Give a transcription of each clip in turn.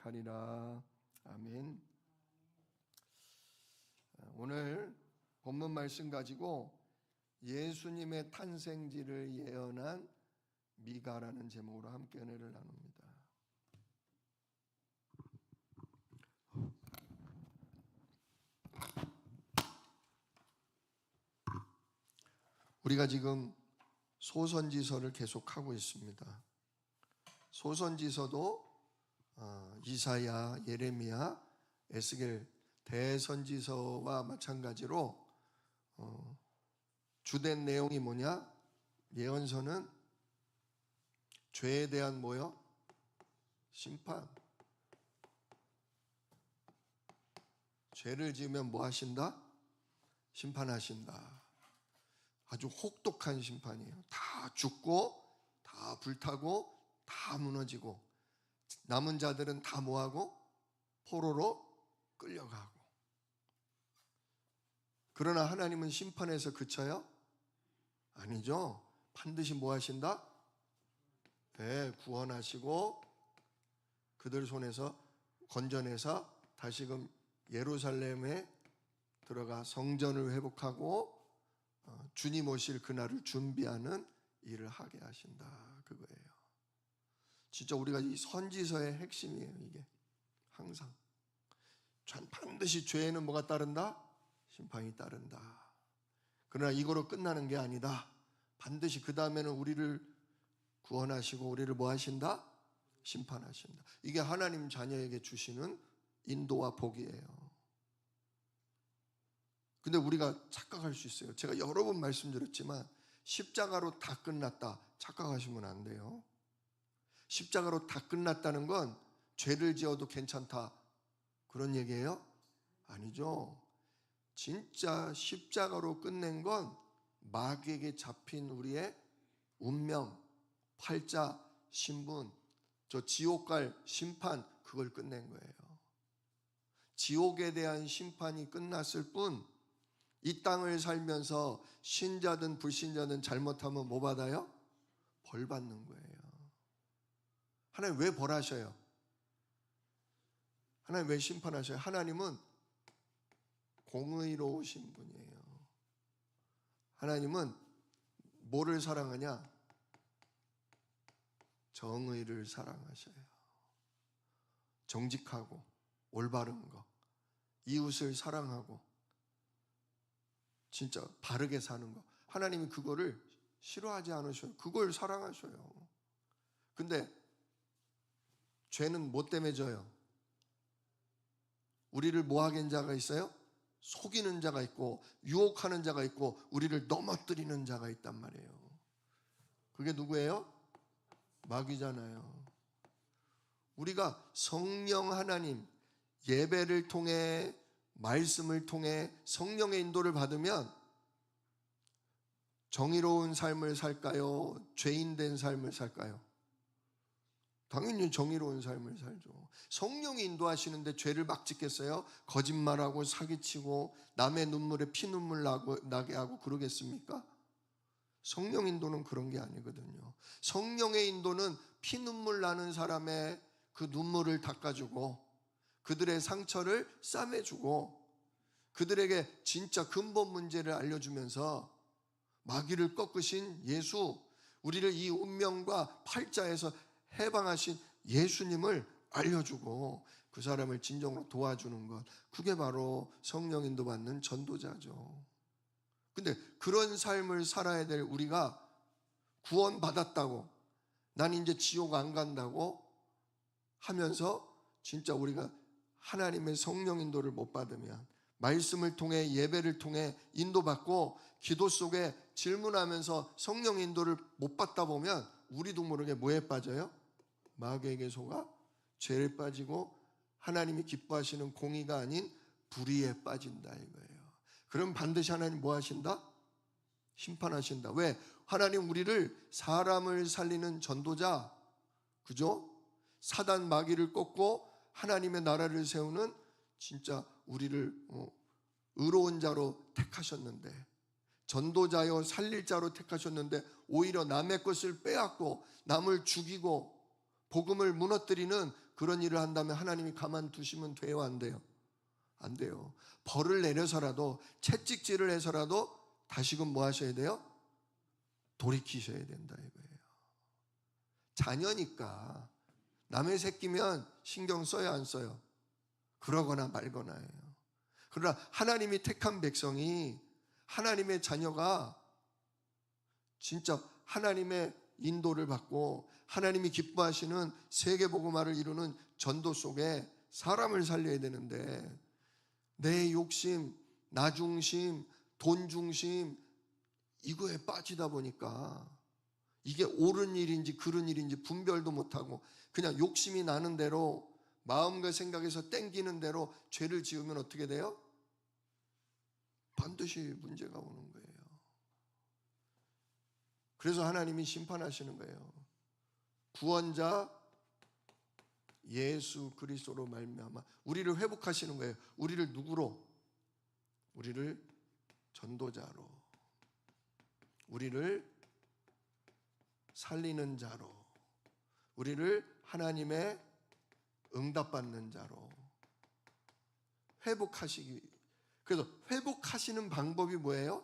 하리라. 아멘. 오늘 본문 말씀 가지고 예수님의 탄생지를 예언한 미가라는 제목으로 함께 은혜를 나눕니다. 우리가 지금 소선지서를 계속하고 있습니다. 소선지서도 이사야, 예레미야, 에스겔 대선지서와 마찬가지로 주된 내용이 뭐냐? 예언서는 죄에 대한 뭐요? 심판. 죄를 지으면 뭐 하신다? 심판하신다. 아주 혹독한 심판이에요. 다 죽고 다 불타고 다 무너지고 남은 자들은 다 뭐하고? 포로로 끌려가고. 그러나 하나님은 심판에서 그쳐요? 아니죠. 반드시 뭐 하신다? 네, 구원하시고 그들 손에서 건져내서 다시금 예루살렘에 들어가 성전을 회복하고 주님 오실 그날을 준비하는 일을 하게 하신다. 그거예요. 진짜 우리가 이 선지서의 핵심이에요. 이게 항상 반드시 죄에는 뭐가 따른다? 심판이 따른다. 그러나 이거로 끝나는 게 아니다. 반드시 그 다음에는 우리를 구원하시고 우리를 뭐 하신다? 심판하신다. 이게 하나님 자녀에게 주시는 인도와 복이에요. 근데 우리가 착각할 수 있어요. 제가 여러 번 말씀드렸지만 십자가로 다 끝났다 착각하시면 안 돼요. 십자가로 다 끝났다는 건 죄를 지어도 괜찮다 그런 얘기예요? 아니죠. 진짜 십자가로 끝낸 건 마귀에게 잡힌 우리의 운명, 팔자, 신분, 저 지옥 갈 심판, 그걸 끝낸 거예요. 지옥에 대한 심판이 끝났을 뿐 이 땅을 살면서 신자든 불신자든 잘못하면 뭐 받아요? 벌 받는 거예요. 하나님 왜 벌하셔요? 하나님 왜 심판하셔요? 하나님은 공의로우신 분이에요. 하나님은 뭐를 사랑하냐? 정의를 사랑하셔요. 정직하고 올바른 거, 이웃을 사랑하고 진짜 바르게 사는 거. 하나님이 그거를 싫어하지 않으셔요. 그걸 사랑하셔요. 근데 죄는 뭐 때문에 져요? 우리를 모하는 자가 있어요? 속이는 자가 있고 유혹하는 자가 있고 우리를 넘어뜨리는 자가 있단 말이에요. 그게 누구예요? 마귀잖아요. 우리가 성령 하나님 예배를 통해 말씀을 통해 성령의 인도를 받으면 정의로운 삶을 살까요? 죄인된 삶을 살까요? 당연히 정의로운 삶을 살죠. 성령이 인도하시는데 죄를 막 짓겠어요? 거짓말하고 사기치고 남의 눈물에 피눈물 나게 하고 그러겠습니까? 성령 인도는 그런 게 아니거든요. 성령의 인도는 피눈물 나는 사람의 그 눈물을 닦아주고 그들의 상처를 싸매주고 그들에게 진짜 근본 문제를 알려주면서 마귀를 꺾으신 예수, 우리를 이 운명과 팔자에서 해방하신 예수님을 알려주고 그 사람을 진정으로 도와주는 것, 그게 바로 성령 인도받는 전도자죠. 근데 그런 삶을 살아야 될 우리가 구원받았다고 난 이제 지옥 안 간다고 하면서 진짜 우리가 하나님의 성령 인도를 못 받으면 말씀을 통해 예배를 통해 인도받고 기도 속에 질문하면서 성령 인도를 못 받다 보면 우리도 모르게 뭐에 빠져요? 마귀에게 속아 죄에 빠지고 하나님이 기뻐하시는 공의가 아닌 불의에 빠진다 이거예요. 그럼 반드시 하나님 뭐 하신다? 심판하신다. 왜? 하나님 우리를 사람을 살리는 전도자, 그죠? 사단 마귀를 꺾고 하나님의 나라를 세우는 진짜 우리를 의로운 자로 택하셨는데 전도자여 살릴 자로 택하셨는데 오히려 남의 것을 빼앗고 남을 죽이고 복음을 무너뜨리는 그런 일을 한다면 하나님이 가만두시면 돼요, 안 돼요? 안 돼요. 벌을 내려서라도, 채찍질을 해서라도 다시금 뭐 하셔야 돼요? 돌이키셔야 된다 이거예요. 자녀니까 남의 새끼면 신경 써야 안 써요? 그러거나 말거나예요. 그러나 하나님이 택한 백성이, 하나님의 자녀가 진짜 하나님의 인도를 받고 하나님이 기뻐하시는 세계복음화를 이루는 전도 속에 사람을 살려야 되는데, 내 욕심, 나 중심, 돈 중심 이거에 빠지다 보니까 이게 옳은 일인지 그른 일인지 분별도 못하고 그냥 욕심이 나는 대로, 마음과 생각에서 땡기는 대로 죄를 지으면 어떻게 돼요? 반드시 문제가 오는 거예요. 그래서 하나님이 심판하시는 거예요. 구원자 예수 그리스도로 말미암아 우리를 회복하시는 거예요. 우리를 누구로? 우리를 전도자로, 우리를 살리는 자로, 우리를 하나님의 응답받는 자로 회복하시기. 그래서 회복하시는 방법이 뭐예요?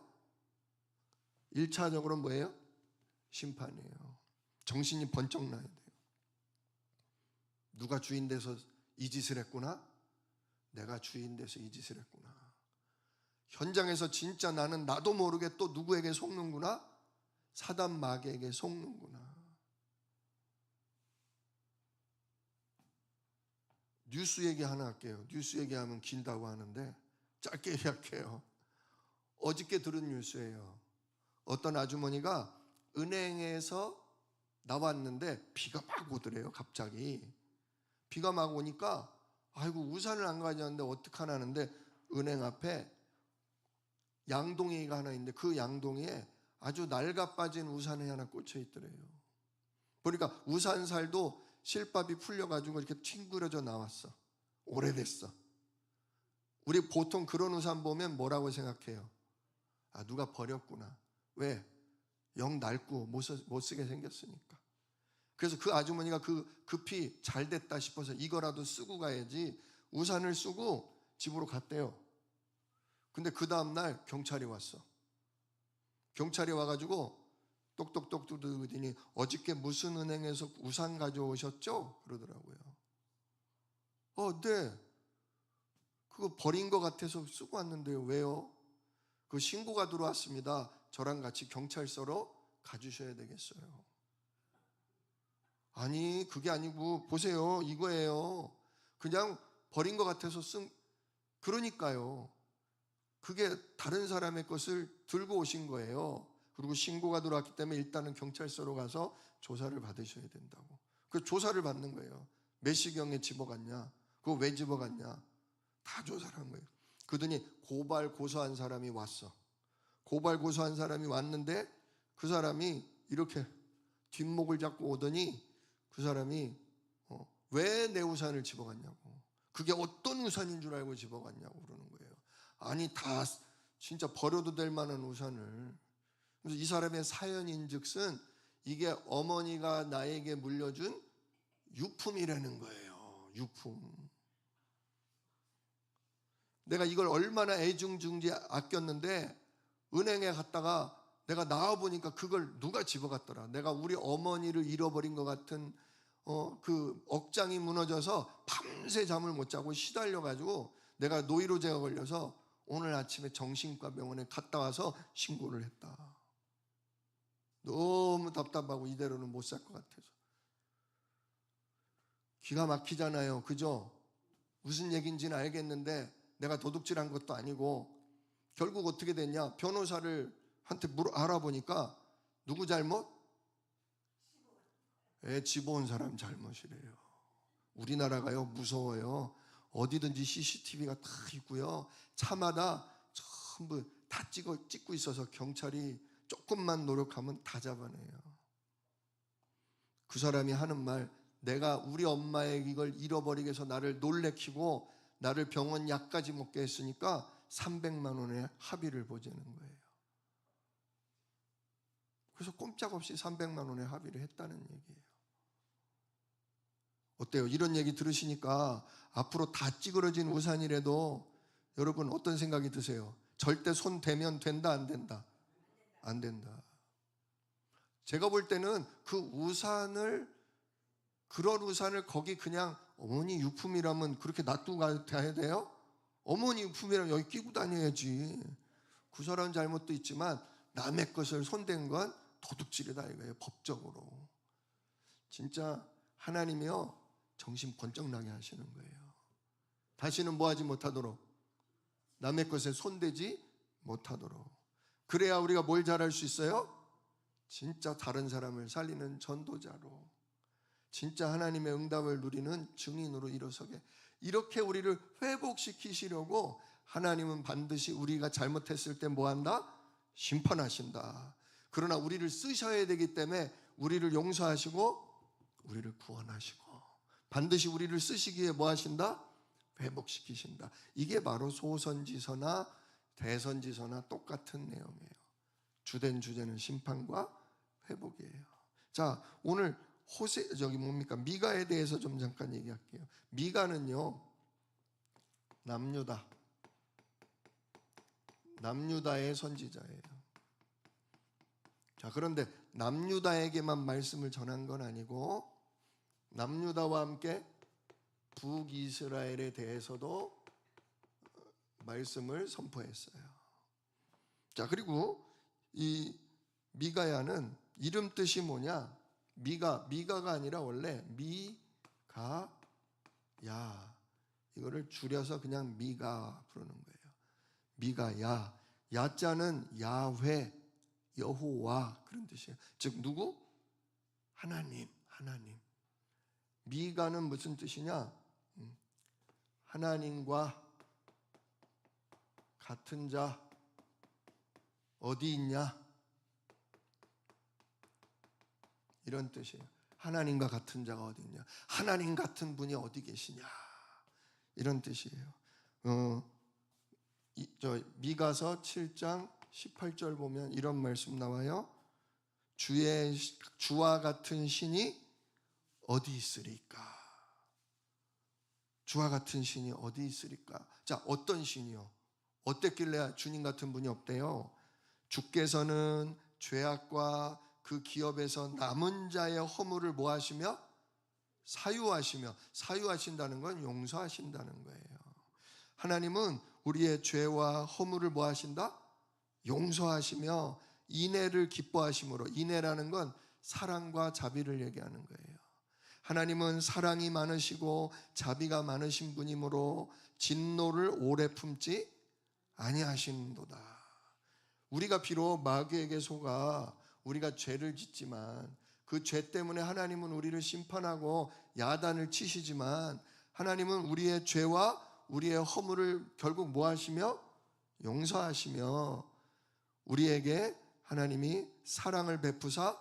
1차적으로 뭐예요? 심판이에요. 정신이 번쩍 나야 돼요. 누가 주인 돼서 이 짓을 했구나? 내가 주인 돼서 이 짓을 했구나. 현장에서 진짜 나는 나도 모르게 또 누구에게 속는구나? 사단 마귀에게 속는구나. 뉴스 얘기 하나 할게요. 뉴스 얘기하면 길다고 하는데 짧게 얘기할게요. 어저께 들은 뉴스예요. 어떤 아주머니가 은행에서 나왔는데 비가 막 오더래요. 갑자기 비가 막 오니까 아이고 우산을 안 가져왔는데 어떡하나 하는데 은행 앞에 양동이가 하나 있는데 그 양동이에 아주 낡아 빠진 우산이 하나 꽂혀 있더래요. 보니까 우산살도 실밥이 풀려가지고 이렇게 튕그려져 나왔어. 오래됐어. 우리 보통 그런 우산 보면 뭐라고 생각해요? 아, 누가 버렸구나. 왜? 영 낡고 못 쓰게 생겼으니까. 그래서 그 아주머니가 급히 잘 됐다 싶어서 이거라도 쓰고 가야지 우산을 쓰고 집으로 갔대요. 근데 그 다음날 경찰이 왔어. 경찰이 와가지고 똑똑똑 두드리더니 어저께 무슨 은행에서 우산 가져오셨죠? 그러더라고요. 네. 그거 버린 것 같아서 쓰고 왔는데요. 왜요? 그 신고가 들어왔습니다. 저랑 같이 경찰서로 가주셔야 되겠어요. 아니 그게 아니고 보세요. 이거예요. 그냥 버린 것 같아서 그러니까요. 그게 다른 사람의 것을 들고 오신 거예요. 그리고 신고가 들어왔기 때문에 일단은 경찰서로 가서 조사를 받으셔야 된다고. 그 조사를 받는 거예요. 몇 시경에 집어갔냐? 그거 왜 집어갔냐? 다 조사를 한 거예요. 그러더니 고발 고소한 사람이 왔어. 고발 고소한 사람이 왔는데 그 사람이 이렇게 뒷목을 잡고 오더니 그 사람이 왜 내 우산을 집어갔냐고. 그게 어떤 우산인 줄 알고 집어갔냐고 그러는 거예요. 아니 다 진짜 버려도 될 만한 우산을. 그래서 이 사람의 사연인즉슨 이게 어머니가 나에게 물려준 유품이라는 거예요. 유품. 내가 이걸 얼마나 애중중지 아꼈는데 은행에 갔다가 내가 나와보니까 그걸 누가 집어갔더라. 내가 우리 어머니를 잃어버린 것 같은 그 억장이 무너져서 밤새 잠을 못 자고 시달려가지고 내가 노이로제가 걸려서 오늘 아침에 정신과 병원에 갔다 와서 신고를 했다. 너무 답답하고 이대로는 못 살 것 같아서. 기가 막히잖아요. 그죠? 무슨 얘기인지는 알겠는데 내가 도둑질한 것도 아니고 결국 어떻게 됐냐? 변호사를 한테 알아보니까 누구 잘못? 집어온 사람 잘못이래요. 우리나라가요 무서워요. 어디든지 CCTV가 다 있고요. 차마다 전부 다 찍고 있어서 경찰이 조금만 노력하면 다 잡아내요. 그 사람이 하는 말, 내가 우리 엄마의 이걸 잃어버리게 해서 나를 놀래키고 나를 병원 약까지 먹게 했으니까 300만 원의 합의를 보자는 거예요. 그래서 꼼짝없이 300만 원의 합의를 했다는 얘기예요. 어때요? 이런 얘기 들으시니까 앞으로 다 찌그러진 우산이라도 여러분 어떤 생각이 드세요? 절대 손 대면 된다, 안 된다? 안 된다. 제가 볼 때는 그런 우산을 거기 그냥 어머니 유품이라면 그렇게 놔두고 가야 돼요? 어머니 유품이라면 여기 끼고 다녀야지. 그 사람 잘못도 있지만 남의 것을 손댄 건 도둑질이다 이거예요, 법적으로. 진짜 하나님이요, 정신 번쩍 나게 하시는 거예요. 다시는 뭐하지 못하도록, 남의 것에 손대지 못하도록. 그래야 우리가 뭘 잘할 수 있어요? 진짜 다른 사람을 살리는 전도자로, 진짜 하나님의 응답을 누리는 증인으로 일어서게. 이렇게 우리를 회복시키시려고 하나님은 반드시 우리가 잘못했을 때 뭐한다? 심판하신다. 그러나 우리를 쓰셔야 되기 때문에 우리를 용서하시고 우리를 구원하시고 반드시 우리를 쓰시기에 뭐 하신다? 회복시키신다. 이게 바로 소선지서나 대선지서나 똑같은 내용이에요. 주된 주제는 심판과 회복이에요. 자, 오늘 미가에 대해서 좀 잠깐 얘기할게요. 미가는요, 남유다의 선지자예요. 자, 그런데 남유다에게만 말씀을 전한 건 아니고 남유다와 함께 북이스라엘에 대해서도 말씀을 선포했어요. 자, 그리고 이 미가야는 이름 뜻이 뭐냐? 미가가 아니라 원래 미가야, 이거를 줄여서 그냥 미가 부르는 거예요. 미가야. 야자는 야훼, 여호와 그런 뜻이에요. 즉 누구? 하나님. 미가는 무슨 뜻이냐? 하나님과 같은 자 어디 있냐? 이런 뜻이에요. 하나님과 같은 자가 어디 있냐? 하나님 같은 분이 어디 계시냐? 이런 뜻이에요. 미가서 7장 18절 보면 이런 말씀 나와요. 주와 같은 신이 어디 있으리까? 주와 같은 신이 어디 있으리까? 자, 어떤 신이요? 어땠길래 주님 같은 분이 없대요? 주께서는 죄악과 그 기업에서 남은 자의 허물을 뭐 하시며? 사유하신다는 건 용서하신다는 거예요. 하나님은 우리의 죄와 허물을 뭐 하신다? 용서하시며 인애를 기뻐하심으로, 인애라는 건 사랑과 자비를 얘기하는 거예요. 하나님은 사랑이 많으시고 자비가 많으신 분이므로 진노를 오래 품지 아니하시는도다. 우리가 비록 마귀에게 속아 우리가 죄를 짓지만 그 죄 때문에 하나님은 우리를 심판하고 야단을 치시지만 하나님은 우리의 죄와 우리의 허물을 결국 뭐 하시며? 용서하시며 우리에게 하나님이 사랑을 베푸사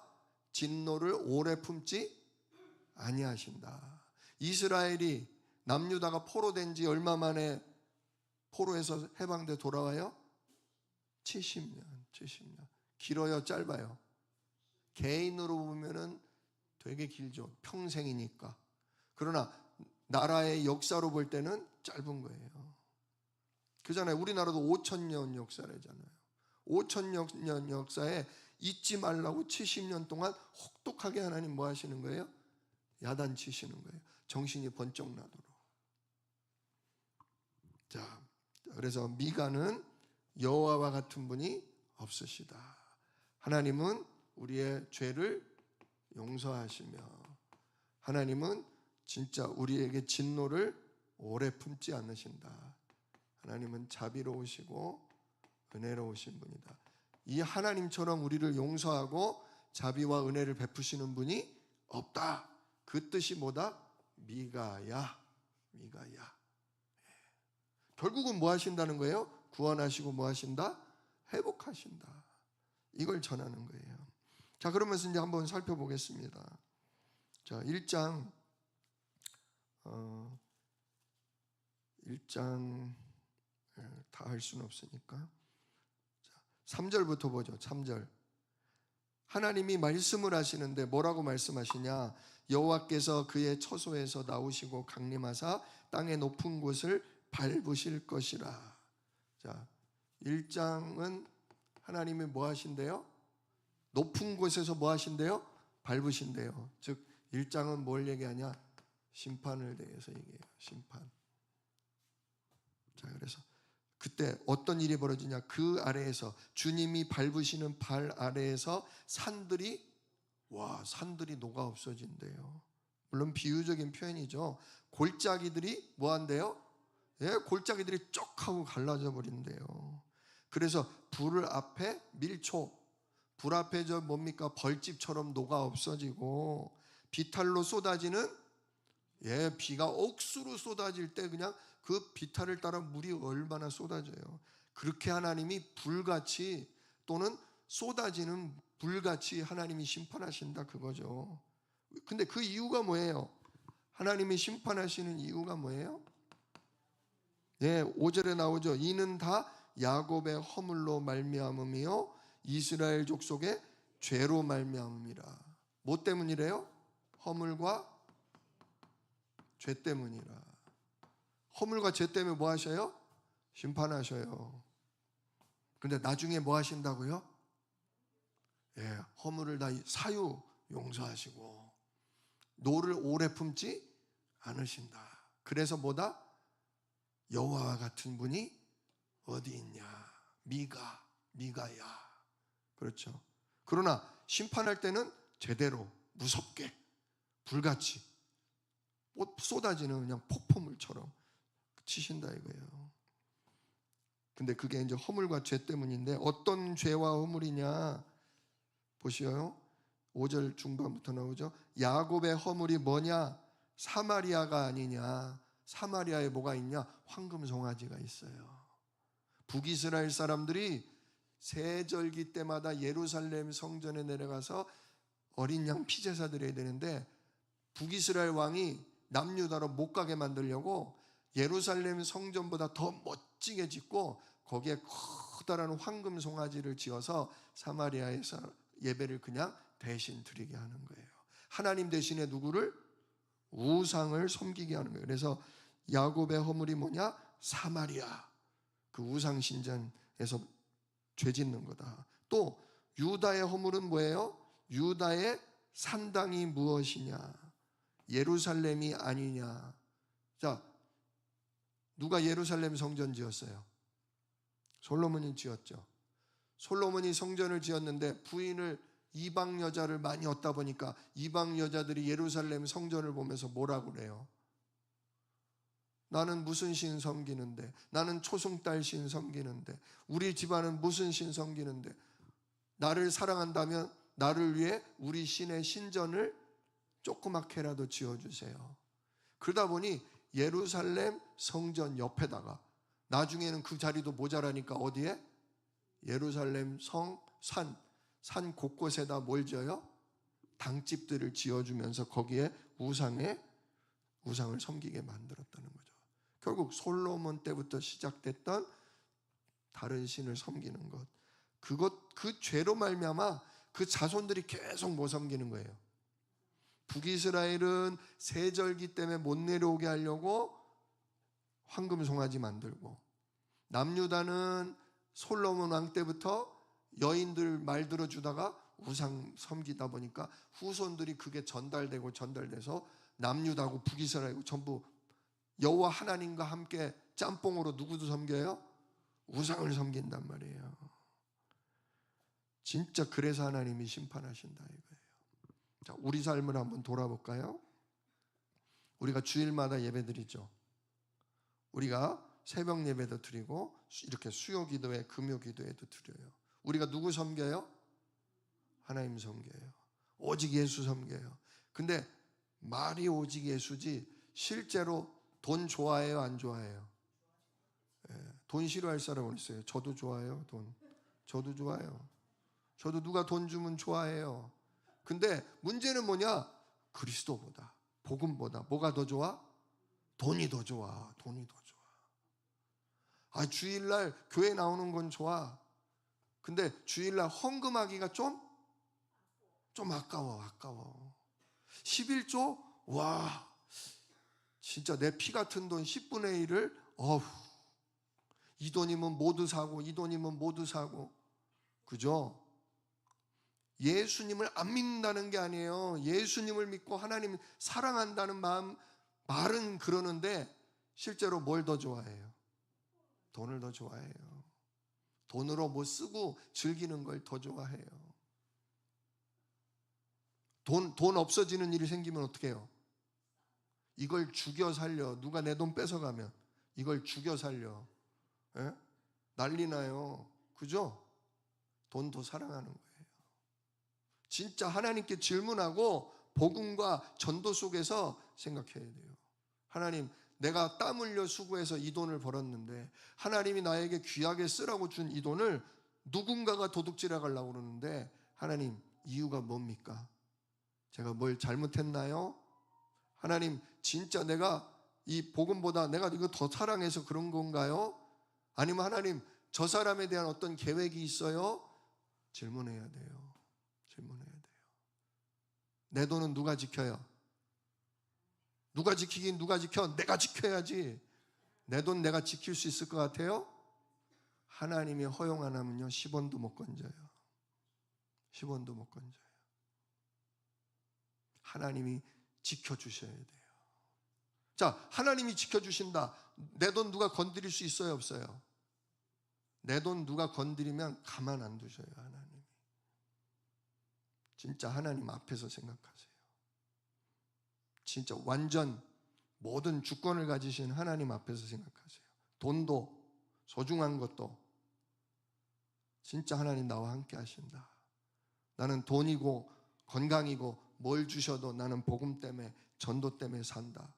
진노를 오래 품지 아니하신다. 이스라엘이 남유다가 포로된 지 얼마 만에 포로에서 해방돼 돌아와요? 70년. 길어요, 짧아요? 개인으로 보면은 되게 길죠. 평생이니까. 그러나 나라의 역사로 볼 때는 짧은 거예요. 그잖아요. 우리나라도 5,000년 역사래잖아요. 5,000년 역사에 잊지 말라고 70년 동안 혹독하게 하나님 뭐 하시는 거예요? 야단치시는 거예요. 정신이 번쩍 나도록. 자, 그래서 미가는 여호와와 같은 분이 없으시다. 하나님은 우리의 죄를 용서하시며 하나님은 진짜 우리에게 진노를 오래 품지 않으신다. 하나님은 자비로우시고 은혜로우신 분이다. 이 하나님처럼 우리를 용서하고 자비와 은혜를 베푸시는 분이 없다. 그 뜻이 뭐다? 미가야. 결국은 뭐 하신다는 거예요? 구원하시고 뭐 하신다? 회복하신다. 이걸 전하는 거예요. 자, 그러면서 이제 한번 살펴보겠습니다. 자, 1장 다 할 수는 없으니까 3절부터 보죠. 3절. 하나님이 말씀을 하시는데 뭐라고 말씀하시냐? 여호와께서 그의 처소에서 나오시고 강림하사 땅의 높은 곳을 밟으실 것이라. 자, 1장은 하나님이 뭐 하신대요? 높은 곳에서 뭐 하신대요? 밟으신대요. 즉 1장은 뭘 얘기하냐? 심판을 대해서 얘기해요. 심판. 자, 그래서 그때 어떤 일이 벌어지냐? 그 아래에서 주님이 밟으시는 발 아래에서 산들이 녹아 없어진대요. 물론 비유적인 표현이죠. 골짜기들이 뭐 한대요? 예, 골짜기들이 쪽 하고 갈라져 버린대요. 그래서 불 앞에 밀초, 불 앞에 저 뭡니까? 벌집처럼 녹아 없어지고, 비탈로 쏟아지는, 예, 비가 억수로 쏟아질 때 그냥 그 비탈을 따라 물이 얼마나 쏟아져요. 그렇게 하나님이 불같이, 또는 쏟아지는 불같이 하나님이 심판하신다, 그거죠. 근데 그 이유가 뭐예요? 하나님이 심판하시는 이유가 뭐예요? 네, 5절에 나오죠. 이는 다 야곱의 허물로 말미암음이요 이스라엘 족속의 죄로 말미암음이라. 뭐 때문이래요? 허물과 죄 때문이라. 허물과 죄 때문에 뭐 하셔요? 심판하셔요. 근데 나중에 뭐 하신다고요? 예, 허물을 다 사유 용서하시고 노를 오래 품지 않으신다. 그래서 뭐다? 여호와와 같은 분이 어디 있냐? 미가야. 그렇죠. 그러나 심판할 때는 제대로 무섭게 불같이 쏟아지는 그냥 폭포물처럼 치신다 이거예요. 근데 그게 이제 허물과 죄 때문인데, 어떤 죄와 허물이냐 보시요. 5절 중반부터 나오죠. 야곱의 허물이 뭐냐? 사마리아가 아니냐. 사마리아에 뭐가 있냐? 황금 송아지가 있어요. 북이스라엘 사람들이 세절기 때마다 예루살렘 성전에 내려가서 어린 양 피제사 드려야 되는데, 북이스라엘 왕이 남유다로 못 가게 만들려고 예루살렘 성전보다 더 멋지게 짓고 거기에 커다란 황금 송아지를 지어서 사마리아에서 예배를 그냥 대신 드리게 하는 거예요. 하나님 대신에 누구를? 우상을 섬기게 하는 거예요. 그래서 야곱의 허물이 뭐냐? 사마리아, 그 우상 신전에서 죄 짓는 거다. 또 유다의 허물은 뭐예요? 유다의 산당이 무엇이냐? 예루살렘이 아니냐? 자, 누가 예루살렘 성전 지었어요? 솔로몬이 지었죠. 솔로몬이 성전을 지었는데 부인을 이방 여자를 많이 얻다 보니까 이방 여자들이 예루살렘 성전을 보면서 뭐라고 그래요? 나는 무슨 신 섬기는데, 나는 초승달 신 섬기는데, 우리 집안은 무슨 신 섬기는데, 나를 사랑한다면 나를 위해 우리 신의 신전을 조그맣게라도 지어주세요. 그러다 보니 예루살렘 성전 옆에다가, 나중에는 그 자리도 모자라니까 어디에? 예루살렘 산 곳곳에다 뭘 지어요? 당집들을 지어주면서 거기에 우상을 섬기게 만들었다는 거죠. 결국 솔로몬 때부터 시작됐던 다른 신을 섬기는 것, 그 죄로 말미암아 그 자손들이 계속 못 섬기는 거예요. 북이스라엘은 세절기 때문에 못 내려오게 하려고 황금 송아지 만들고, 남유다는 솔로몬 왕 때부터 여인들 말 들어주다가 우상 섬기다 보니까 후손들이 그게 전달돼서 남유다고 북이스라엘고 전부 여호와 하나님과 함께 짬뽕으로 누구도 섬겨요? 우상을 섬긴단 말이에요. 진짜 그래서 하나님이 심판하신다 이거예요. 자, 우리 삶을 한번 돌아볼까요? 우리가 주일마다 예배드리죠. 우리가 새벽 예배도 드리고 이렇게 수요 기도회, 금요 기도회도 드려요. 우리가 누구 섬겨요? 하나님 섬겨요. 오직 예수 섬겨요. 근데 말이 오직 예수지 실제로 돈 좋아해요, 안 좋아해요? 돈 싫어할 사람은 있어요. 저도 좋아해요, 돈. 저도 좋아해요. 저도 누가 돈 주면 좋아해요. 근데 문제는 뭐냐? 그리스도보다, 복음보다 뭐가 더 좋아? 돈이 더 좋아. 돈이 더 좋아. 아, 주일날 교회 나오는 건 좋아. 근데 주일날 헌금하기가 좀 아까워. 11조? 와, 진짜 내 피 같은 돈 10분의 1을 이 돈이면 모두 사고, 이 돈이면 모두 사고. 그죠? 예수님을 안 믿는다는 게 아니에요. 예수님을 믿고 하나님 사랑한다는 말은 그러는데 실제로 뭘 더 좋아해요? 돈을 더 좋아해요. 돈으로 뭐 쓰고 즐기는 걸 더 좋아해요. 돈 없어지는 일이 생기면 어떻게 해요? 이걸 죽여 살려. 누가 내 돈 뺏어가면 이걸 죽여 살려. 예? 난리 나요. 그죠? 돈 더 사랑하는 거예요. 진짜 하나님께 질문하고 복음과 전도 속에서 생각해야 돼요. 하나님, 내가 땀 흘려 수고해서 이 돈을 벌었는데 하나님이 나에게 귀하게 쓰라고 준 이 돈을 누군가가 도둑질해 가려고 그러는데 하나님, 이유가 뭡니까? 제가 뭘 잘못했나요? 하나님, 진짜 내가 이 복음보다 내가 이거 더 사랑해서 그런 건가요? 아니면 하나님, 저 사람에 대한 어떤 계획이 있어요? 질문해야 돼요. 질문해야 돼요. 내 돈은 누가 지켜요? 누가 지키긴 누가 지켜? 내가 지켜야지. 내 돈 내가 지킬 수 있을 것 같아요? 하나님이 허용 안 하면요 10원도 못 건져요. 10원도 못 건져요. 하나님이 지켜주셔야 돼요. 자, 하나님이 지켜주신다. 내 돈 누가 건드릴 수 있어요? 없어요? 내 돈 누가 건드리면 가만 안 두셔요. 하나님이. 진짜 하나님 앞에서 생각하세요. 진짜 완전 모든 주권을 가지신 하나님 앞에서 생각하세요. 돈도 소중한 것도 진짜 하나님 나와 함께 하신다. 나는 돈이고 건강이고 뭘 주셔도 나는 복음 때문에 전도 때문에 산다.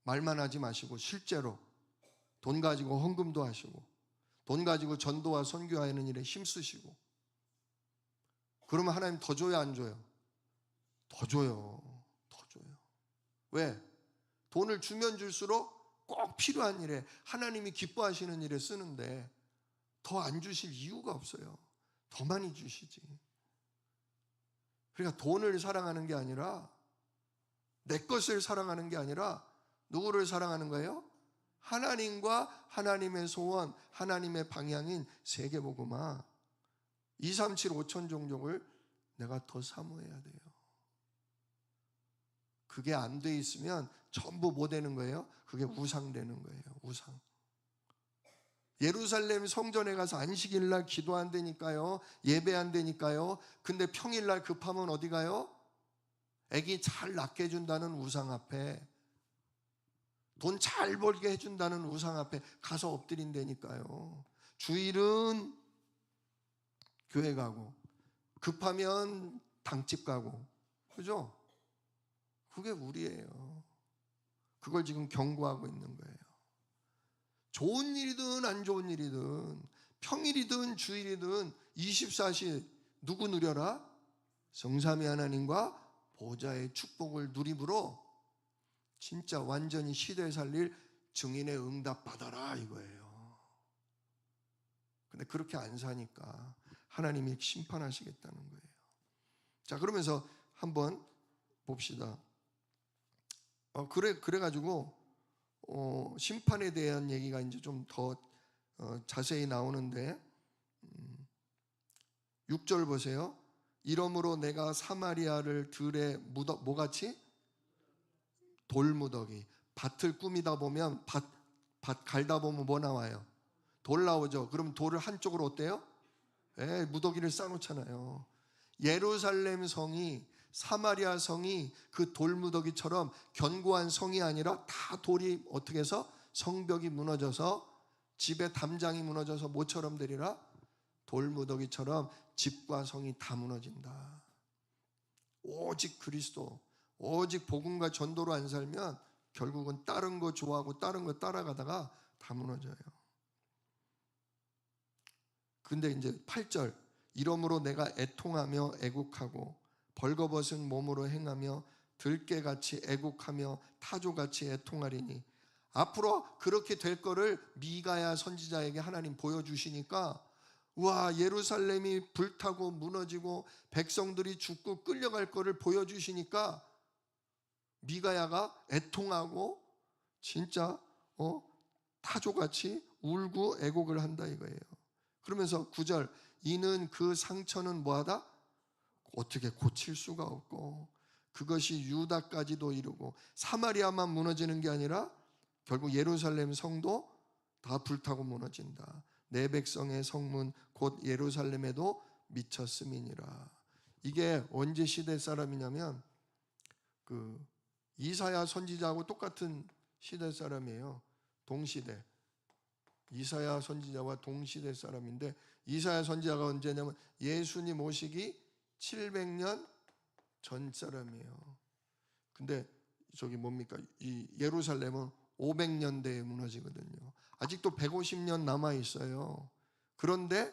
말만 하지 마시고 실제로 돈 가지고 헌금도 하시고 돈 가지고 전도와 선교하는 일에 힘쓰시고 그러면 하나님 더 줘요 안 줘요? 더 줘요. 더 줘요. 왜? 돈을 주면 줄수록 꼭 필요한 일에 하나님이 기뻐하시는 일에 쓰는데 더 안 주실 이유가 없어요. 더 많이 주시지. 그러니까 돈을 사랑하는 게 아니라 내 것을 사랑하는 게 아니라 누구를 사랑하는 거예요? 하나님과 하나님의 소원, 하나님의 방향인 세계복음화 237 5천 종족을 내가 더 사모해야 돼요. 그게 안 돼 있으면 전부 뭐 되는 거예요? 그게 우상 되는 거예요. 우상. 예루살렘 성전에 가서 안식일날 기도 안 되니까요. 예배 안 되니까요. 근데 평일날 급하면 어디 가요? 애기 잘 낳게 해준다는 우상 앞에, 돈 잘 벌게 해준다는 우상 앞에 가서 엎드린다니까요. 주일은 교회 가고 급하면 당집 가고, 그죠? 그게 우리예요. 그걸 지금 경고하고 있는 거예요. 좋은 일이든 안 좋은 일이든 평일이든 주일이든 24시 누구 누려라? 성삼위 하나님과 보좌의 축복을 누림으로 진짜 완전히 시대에 살릴 증인의 응답 받아라 이거예요. 근데 그렇게 안 사니까 하나님이 심판하시겠다는 거예요. 자, 그러면서 한번 봅시다. 그래가지고 심판에 대한 얘기가 이제 좀 더 자세히 나오는데 6절 보세요. 이러므로 내가 사마리아를 들에 뭐같이? 돌무더기. 밭을 꾸미다 보면 밭 갈다 보면 뭐 나와요? 돌 나오죠. 그럼 돌을 한쪽으로 어때요? 무더기를 쌓아놓잖아요. 예루살렘 성이, 사마리아 성이 그 돌무더기처럼 견고한 성이 아니라 다 돌이 어떻게 해서 성벽이 무너져서 집의 담장이 무너져서 뭐처럼 되리라? 돌무더기처럼 집과 성이 다 무너진다. 오직 그리스도, 오직 복음과 전도로 안 살면 결국은 다른 거 좋아하고 다른 거 따라가다가 다 무너져요. 근데 이제 8절, 이러므로 내가 애통하며 애국하고 벌거벗은 몸으로 행하며 들깨같이 애국하며 타조같이 애통하리니, 앞으로 그렇게 될 거를 미가야 선지자에게 하나님 보여주시니까, 와, 예루살렘이 불타고 무너지고 백성들이 죽고 끌려갈 거를 보여주시니까 미가야가 애통하고 진짜 타조같이 울고 애곡을 한다 이거예요. 그러면서 9절, 이는 그 상처는 뭐하다? 어떻게 고칠 수가 없고 그것이 유다까지도 이르고 사마리아만 무너지는 게 아니라 결국 예루살렘 성도 다 불타고 무너진다. 내 백성의 성문 곧 예루살렘에도 미쳤음이니라. 이게 언제 시대 사람이냐면 그 이사야 선지자하고 똑같은 시대 사람이에요. 동시대. 이사야 선지자와 동시대 사람인데 이사야 선지자가 언제냐면 예수님 오시기 700년 전 사람이에요. 근데 저기 뭡니까? 이 예루살렘은 500년대에 무너지거든요. 아직도 150년 남아 있어요. 그런데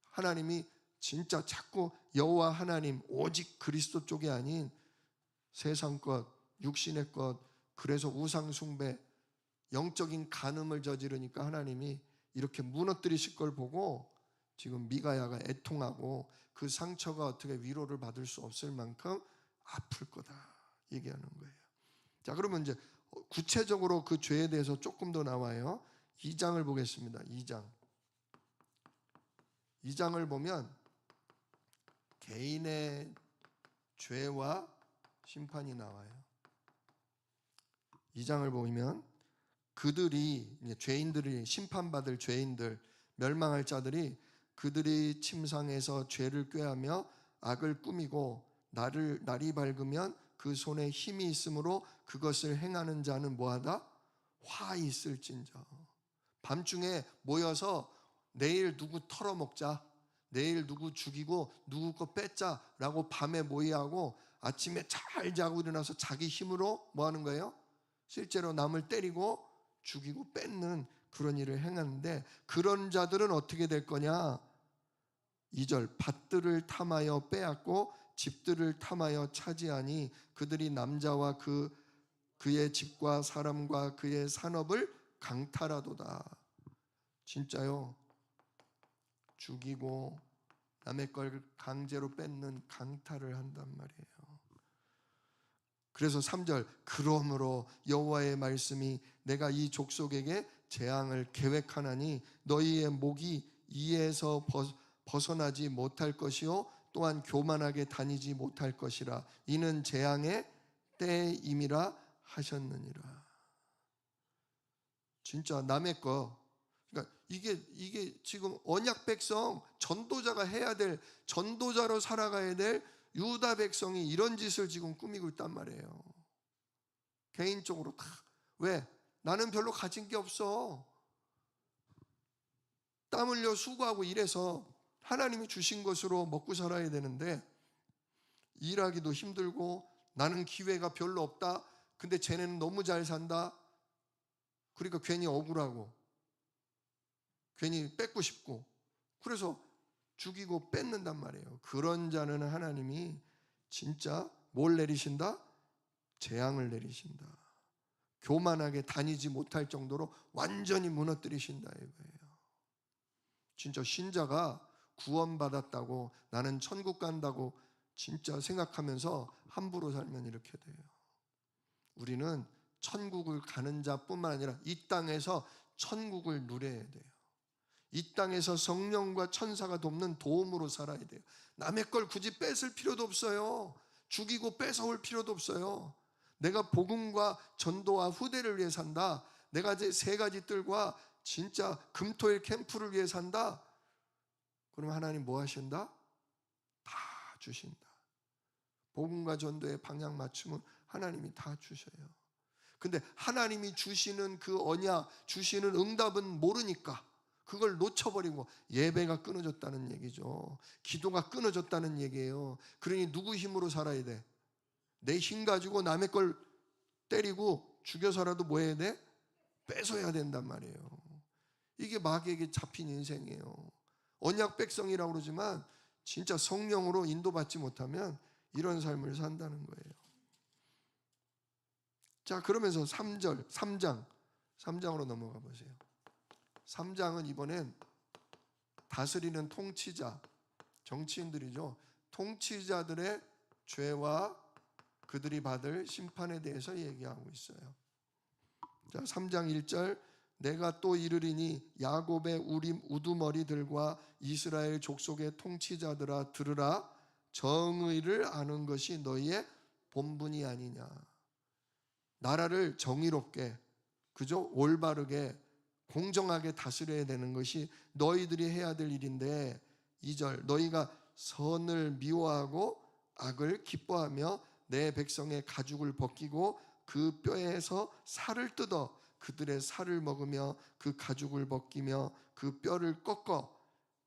하나님이 진짜 자꾸 여호와 하나님 오직 그리스도 쪽이 아닌 세상 것, 육신의 것, 그래서 우상 숭배, 영적인 간음을 저지르니까 하나님이 이렇게 무너뜨리실 걸 보고 지금 미가야가 애통하고 그 상처가 어떻게 위로를 받을 수 없을 만큼 아플 거다 얘기하는 거예요. 자, 그러면 이제 구체적으로 그 죄에 대해서 조금 더 나와요. 2장을 보겠습니다. 2장을 보면 개인의 죄와 심판이 나와요. 2장을 보면 그들이 죄인들이 심판받을 죄인들, 멸망할 자들이 그들이 침상에서 죄를 꾀하며 악을 꾸미고 날이 밝으면 그 손에 힘이 있으므로 그것을 행하는 자는 뭐하다? 화 있을진저. 밤중에 모여서 내일 누구 털어먹자, 내일 누구 죽이고 누구 거 뺏자라고 밤에 모의하고 아침에 잘 자고 일어나서 자기 힘으로 뭐 하는 거예요? 실제로 남을 때리고 죽이고 뺏는 그런 일을 행하는데 그런 자들은 어떻게 될 거냐? 2절, 밭들을 탐하여 빼앗고 집들을 탐하여 차지하니 그들이 남자와 그의 집과 사람과 그의 산업을 강탈하도다. 진짜요. 죽이고 남의 걸 강제로 뺏는 강탈을 한단 말이에요. 그래서 3절, 그러므로 여호와의 말씀이 내가 이 족속에게 재앙을 계획하나니 너희의 목이 이에서 벗어나지 못할 것이요 또한 교만하게 다니지 못할 것이라. 이는 재앙의 때임이라 하셨느니라. 진짜 남의 거. 그러니까 이게 지금 언약 백성, 전도자가 해야 될, 전도자로 살아가야 될 유다 백성이 이런 짓을 지금 꾸미고 있단 말이에요. 개인적으로 다. 왜? 나는 별로 가진 게 없어. 땀 흘려 수고하고 일해서 하나님이 주신 것으로 먹고 살아야 되는데 일하기도 힘들고 나는 기회가 별로 없다. 근데 쟤네는 너무 잘 산다. 그러니까 괜히 억울하고 괜히 뺏고 싶고 그래서 죽이고 뺏는단 말이에요. 그런 자는 하나님이 진짜 뭘 내리신다? 재앙을 내리신다. 교만하게 다니지 못할 정도로 완전히 무너뜨리신다 이거예요. 진짜 신자가 구원받았다고 나는 천국 간다고 진짜 생각하면서 함부로 살면 이렇게 돼요. 우리는 천국을 가는 자뿐만 아니라 이 땅에서 천국을 누려야 돼요. 이 땅에서 성령과 천사가 돕는 도움으로 살아야 돼요. 남의 걸 굳이 뺏을 필요도 없어요. 죽이고 뺏어올 필요도 없어요. 내가 복음과 전도와 후대를 위해 산다. 내가 이제 세 가지 뜰과 진짜 금토일 캠프를 위해 산다. 그럼 하나님 뭐 하신다? 다 주신다. 복음과 전도의 방향 맞춤은 하나님이 다 주셔요. 근데 하나님이 주시는 그 언약, 주시는 응답은 모르니까 그걸 놓쳐버리고 예배가 끊어졌다는 얘기죠. 기도가 끊어졌다는 얘기예요. 그러니 누구 힘으로 살아야 돼? 내 힘 가지고 남의 걸 때리고 죽여서라도 뭐 해야 돼? 뺏어야 된단 말이에요. 이게 마귀에게 잡힌 인생이에요. 언약 백성이라고 그러지만 진짜 성령으로 인도받지 못하면 이런 삶을 산다는 거예요. 자, 그러면서 3장으로 넘어가 보세요. 3장은 이번엔 다스리는 통치자, 정치인들이죠. 통치자들의 죄와 그들이 받을 심판에 대해서 얘기하고 있어요. 자, 3장 1절 내가 또 이르리니 야곱의 우두머리들과 이스라엘 족속의 통치자들아 들으라. 정의를 아는 것이 너희의 본분이 아니냐. 나라를 정의롭게, 그죠? 올바르게 공정하게 다스려야 되는 것이 너희들이 해야 될 일인데, 2절 너희가 선을 미워하고 악을 기뻐하며 내 백성의 가죽을 벗기고 그 뼈에서 살을 뜯어 그들의 살을 먹으며 그 가죽을 벗기며 그 뼈를 꺾어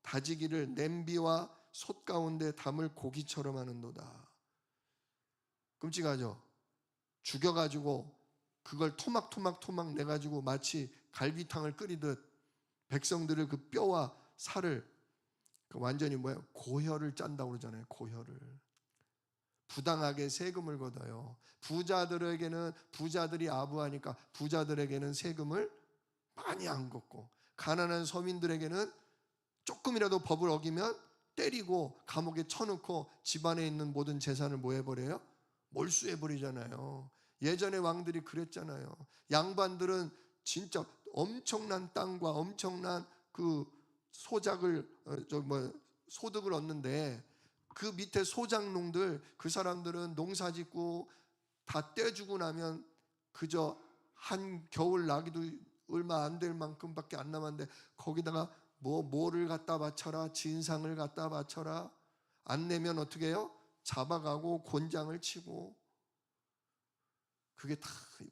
다지기를 냄비와 솥 가운데 담을 고기처럼 하는도다. 끔찍하죠? 죽여가지고 그걸 토막토막 내가지고 마치 갈비탕을 끓이듯 백성들의 그 뼈와 살을 완전히 뭐예요? 고혈을 짠다고 그러잖아요. 고혈을. 부당하게 세금을 걷어요. 부자들에게는, 부자들이 아부하니까 부자들에게는 세금을 많이 안 걷고, 가난한 서민들에게는 조금이라도 법을 어기면 때리고 감옥에 쳐넣고 집안에 있는 모든 재산을 뭐 해버려요? 몰수해버리잖아요. 예전에 왕들이 그랬잖아요. 양반들은 진짜 엄청난 땅과 엄청난 그 소득을 얻는데, 그 밑에 소작농들, 그 사람들은 농사 짓고 다 떼주고 나면 그저 한 겨울 나기도 얼마 안 될 만큼밖에 안 남았는데, 거기다가 뭐를 갖다 바쳐라, 진상을 갖다 바쳐라, 안 내면 어떻게 해요? 잡아가고 곤장을 치고. 그게 다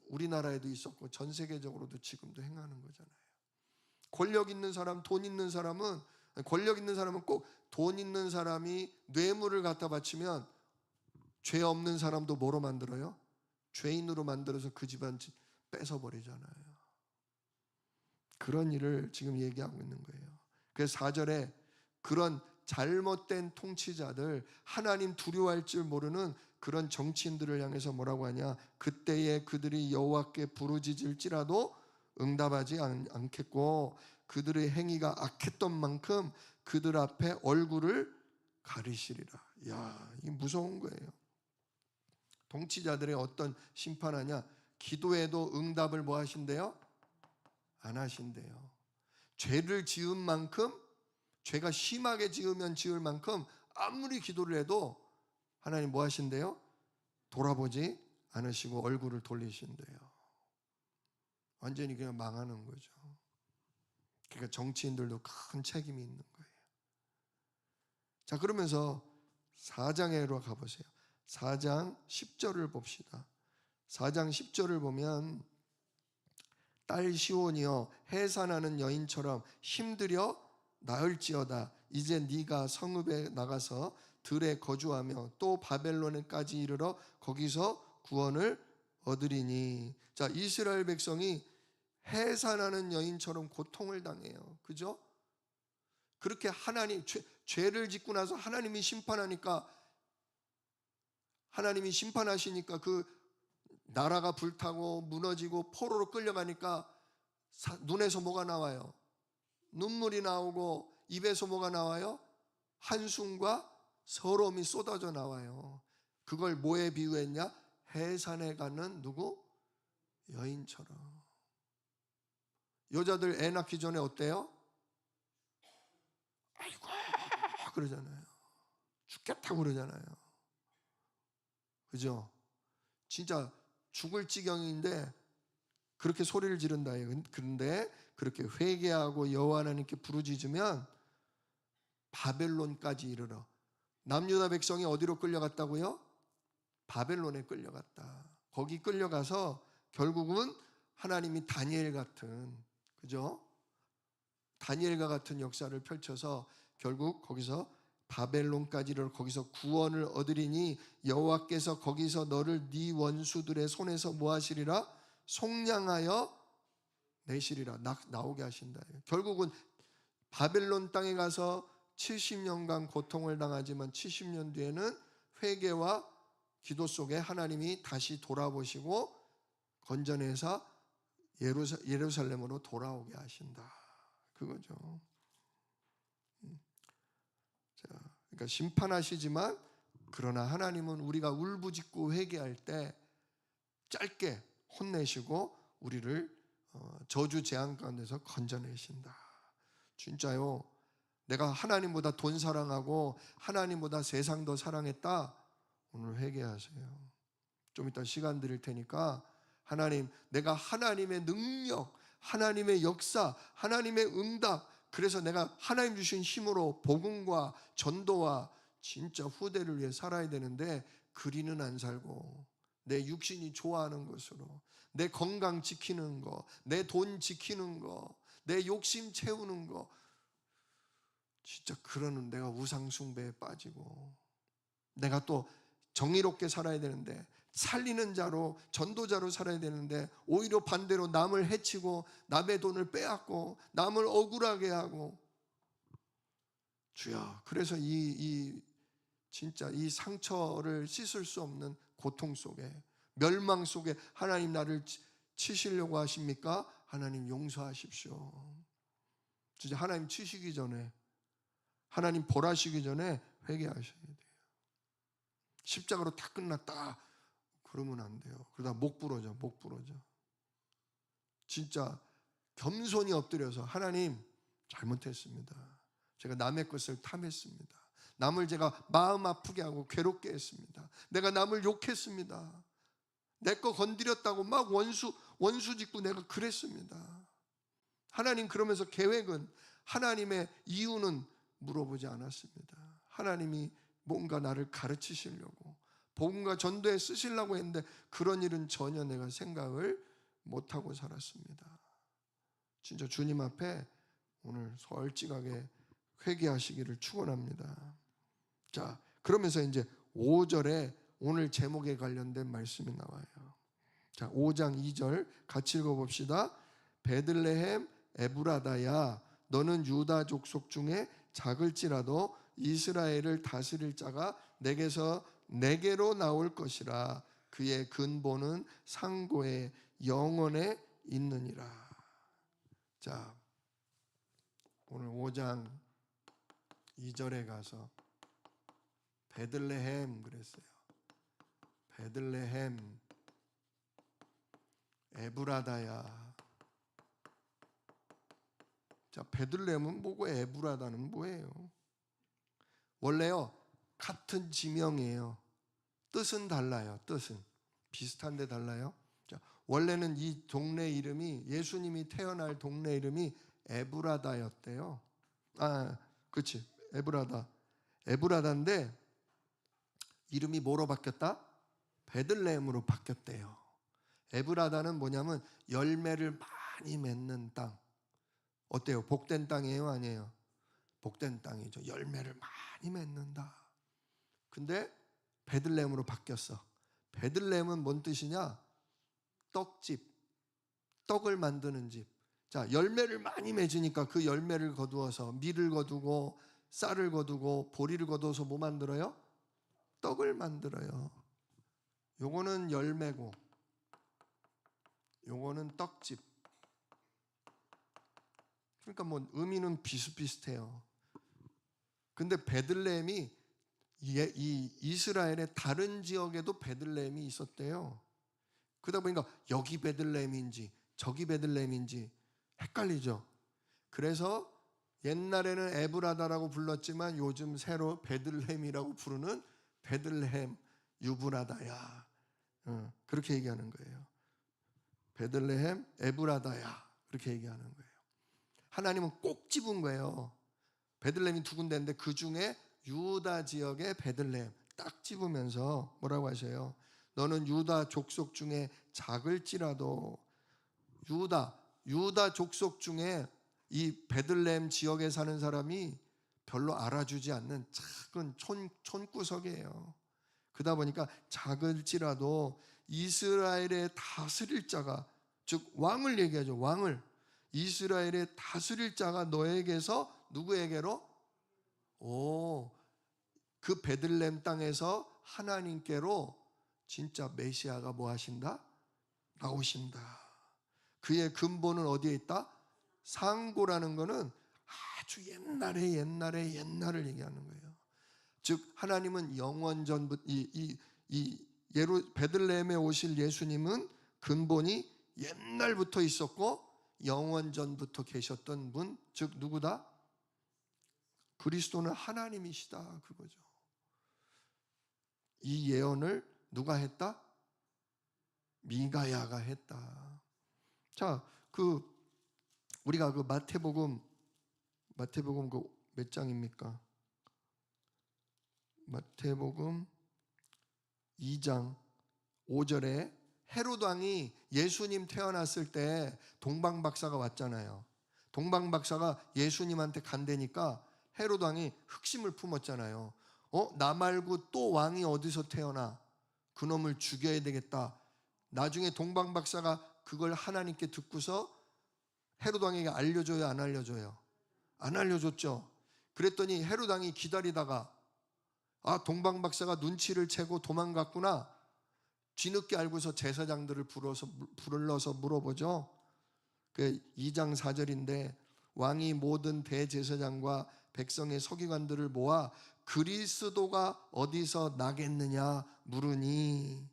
우리나라에도 있었고 전 세계적으로도 지금도 행하는 거잖아요. 권력 있는 사람, 돈 있는 사람은, 권력 있는 사람은 꼭 돈 있는 사람이 뇌물을 갖다 바치면 죄 없는 사람도 뭐로 만들어요? 죄인으로 만들어서 그 집안 뺏어버리잖아요. 그런 일을 지금 얘기하고 있는 거예요. 그래서 4절에 그런 잘못된 통치자들, 하나님 두려워할 줄 모르는 그런 정치인들을 향해서 뭐라고 하냐? 그때에 그들이 여호와께 부르짖을지라도 응답하지 않겠고 그들의 행위가 악했던 만큼 그들 앞에 얼굴을 가리시리라. 이야, 이게 무서운 거예요. 통치자들의 어떤 심판하냐? 기도에도 응답을 뭐 하신대요? 안 하신대요. 죄를 지은 만큼, 죄가 심하게 지으면 지을 만큼 아무리 기도를 해도 하나님 뭐 하신대요? 돌아보지 않으시고 얼굴을 돌리신대요. 완전히 그냥 망하는 거죠. 그러니까 정치인들도 큰 책임이 있는 거예요. 자, 그러면서 4장으로 가보세요. 4장 10절을 봅시다. 4장 10절을 보면 딸 시온이여 해산하는 여인처럼 힘들여 나을지어다. 이제 네가 성읍에 나가서 들에 거주하며 또 바벨론에까지 이르러 거기서 구원을 얻으리니. 자, 이스라엘 백성이 해산하는 여인처럼 고통을 당해요. 그죠? 그렇게 하나님, 죄를 짓고 나서 하나님이 심판하니까, 하나님이 심판하시니까 그 나라가 불타고 무너지고 포로로 끌려가니까 눈에서 뭐가 나와요? 눈물이 나오고 입에서 뭐가 나와요? 한숨과 서러움이 쏟아져 나와요. 그걸 뭐에 비유했냐? 해산에 가는 누구? 여인처럼. 여자들 애 낳기 전에 어때요? 아이고 그러잖아요. 죽겠다고 그러잖아요. 그죠? 진짜 죽을 지경인데 그렇게 소리를 지른다. 그런데 그렇게 회개하고 여호와 하나님께 부르짖으면 바벨론까지 이르러. 남유다 백성이 어디로 끌려갔다고요? 바벨론에 끌려갔다. 거기 끌려가서 결국은 하나님이 다니엘 같은, 그죠? 다니엘과 같은 역사를 펼쳐서 결국 거기서 바벨론까지 이르러 거기서 구원을 얻으리니 여호와께서 거기서 너를 네 원수들의 손에서 뭐 하시리라? 속량하여 내시리라. 나오게 하신다. 결국은 바벨론 땅에 가서 70년간 고통을 당하지만 70년 뒤에는 회개와 기도 속에 하나님이 다시 돌아보시고 건져내서 예루살렘으로 돌아오게 하신다. 그거죠. 자, 그러니까 심판하시지만 그러나 하나님은 우리가 울부짖고 회개할 때 짧게 혼내시고 우리를 저주 재앙 가운데서 건져내신다. 진짜요. 내가 하나님보다 돈 사랑하고 하나님보다 세상 더 사랑했다. 오늘 회개하세요. 좀 이따 시간 드릴 테니까 하나님, 내가 하나님의 능력, 하나님의 역사, 하나님의 응답, 그래서 내가 하나님 주신 힘으로 복음과 전도와 진짜 후대를 위해 살아야 되는데 그리는 안 살고 내 육신이 좋아하는 것으로 내 건강 지키는 거, 내 돈 지키는 거, 내 욕심 채우는 거, 진짜 그러는 내가 우상 숭배에 빠지고 내가 또 정의롭게 살아야 되는데 살리는 자로 전도자로 살아야 되는데 오히려 반대로 남을 해치고 남의 돈을 빼앗고 남을 억울하게 하고 주여, 그래서 진짜 이 상처를 씻을 수 없는 고통 속에 멸망 속에 하나님 나를 치시려고 하십니까? 하나님 용서하십시오. 진짜 하나님 치시기 전에, 하나님 벌하시기 전에 회개하셔야 돼요. 십자가로 다 끝났다 그러면 안 돼요. 그러다 목 부러져. 진짜 겸손히 엎드려서 하나님 잘못했습니다. 제가 남의 것을 탐했습니다. 남을 제가 마음 아프게 하고 괴롭게 했습니다. 내가 남을 욕했습니다. 내 거 건드렸다고 막 원수 짓고 내가 그랬습니다. 하나님, 그러면서 계획은, 하나님의 이유는 물어보지 않았습니다. 하나님이 뭔가 나를 가르치시려고 복음과 전도에 쓰시려고 했는데 그런 일은 전혀 내가 생각을 못하고 살았습니다. 진짜 주님 앞에 오늘 솔직하게 회개하시기를 축원합니다. 자, 그러면서 이제 5절에 오늘 제목에 관련된 말씀이 나와요. 자, 5장 2절 같이 읽어봅시다. 베들레헴 에브라다야, 너는 유다 족속 중에 작을지라도 이스라엘을 다스릴 자가 내게로 나올 것이라. 그의 근본은 상고의 영원에 있느니라. 자, 오늘 5장 2절에 가서 베들레헴 그랬어요. 베들레헴 에브라다야. 자, 베들레헴은 뭐고 에브라다는 뭐예요? 원래요 같은 지명이에요. 뜻은 달라요. 뜻은 비슷한데 달라요. 자, 원래는 이 동네 이름이, 예수님이 태어날 동네 이름이 에브라다였대요. 그렇지, 에브라다인데 이름이 뭐로 바뀌었다? 베들레헴으로 바뀌었대요. 에브라다는 뭐냐면 열매를 많이 맺는 땅. 어때요? 복된 땅이에요? 아니에요? 복된 땅이죠. 열매를 많이 맺는다. 근데 베들레헴으로 바뀌었어. 베들레헴은 뭔 뜻이냐? 떡집, 떡을 만드는 집. 자, 열매를 많이 맺으니까 그 열매를 거두어서 밀을 거두고 쌀을 거두고 보리를 거두어서 뭐 만들어요? 떡을 만들어요. 요거는 열매고 요거는 떡집. 그러니까 뭐 의미는 비슷비슷해요. 근데 베들레헴이 이 이스라엘의 다른 지역에도 베들레헴이 있었대요. 그러다 보니까 여기 베들레헴인지 저기 베들레헴인지 헷갈리죠. 그래서 옛날에는 에브라다라고 불렀지만 요즘 새로 베들레헴이라고 부르는 베들레헴 유브라다야. 그렇게 얘기하는 거예요. 베들레헴 에브라다야. 그렇게 얘기하는 거예요. 하나님은 꼭 집은 거예요. 베들레헴이 두 군데인데 그 중에 유다 지역의 베들레헴 딱 집으면서 뭐라고 하셔요? 너는 유다 족속 중에 작을지라도. 유다 족속 중에 이 베들레헴 지역에 사는 사람이 별로 알아주지 않는 작은 촌구석이에요. 그러다 보니까 작을지라도 이스라엘의 다스릴 자가, 즉 왕을 얘기하죠. 왕을. 이스라엘의 다스릴 자가 너에게서 누구에게로? 그 베들레헴 땅에서 하나님께로 진짜 메시아가 뭐 하신다? 나오신다. 그의 근본은 어디에 있다? 상고라는 거는 아주 옛날을 얘기하는 거예요. 즉 하나님은 영원전부터 베들레헴에 오실 예수님은 근본이 옛날부터 있었고 영원전부터 계셨던 분, 즉 누구다? 그리스도는 하나님이시다 그거죠. 이 예언을 누가 했다? 미가야가 했다. 자, 우리가 마태복음 몇 장입니까? 마태복음 2장 5절에 헤롯 왕이 예수님 태어났을 때 동방박사가 왔잖아요. 동방박사가 예수님한테 간대니까 헤롯 왕이 흑심을 품었잖아요. 나 말고 또 왕이 어디서 태어나? 그놈을 죽여야 되겠다. 나중에 동방박사가 그걸 하나님께 듣고서 헤롯 왕에게 알려줘요, 안 알려줘요? 안 알려줬죠. 그랬더니 헤롯 왕이 기다리다가 동방박사가 눈치를 채고 도망갔구나. 뒤늦게 알고서 제사장들을 불러서 물어보죠. 그 2장 4절인데 왕이 모든 대제사장과 백성의 서기관들을 모아 그리스도가 어디서 나겠느냐 물으니,